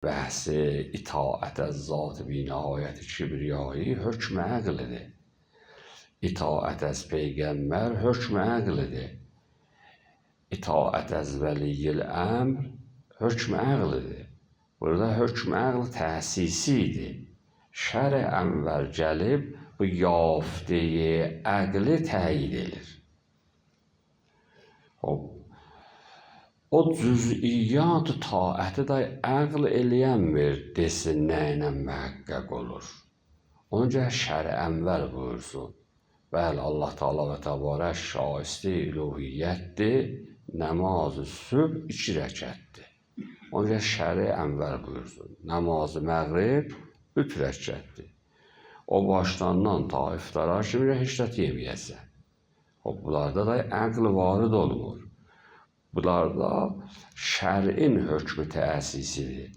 بحث اطاعت از ذات بی نهایت کبریایی حکم عقلده. اطاعت از پیغمبر حکم عقلده. اطاعت از ولی الامر حکم عقلده. Burada hükm عقل təsisidir. Şər əmvəl gəlib bu yaftəyi əqli təyid edir. O cüz'iyyat taəti də əql eləyənmir desin nə ilə mühəqqəq olur. Ona görə şər əmvəl buyursun. Bəli, Allah Teala və Təbarək şaisti üluhiyyətdir, namazı sübh 2 rəkətdir. Ona görə şəri əmvəl buyursun. Namazı məğrib 3 rəkətdir. O başlandan ta iftara kimi heç də yeməyəsən. Bunlarda da əql varid olmur. Bunlarda şərin hökmü təsisidir.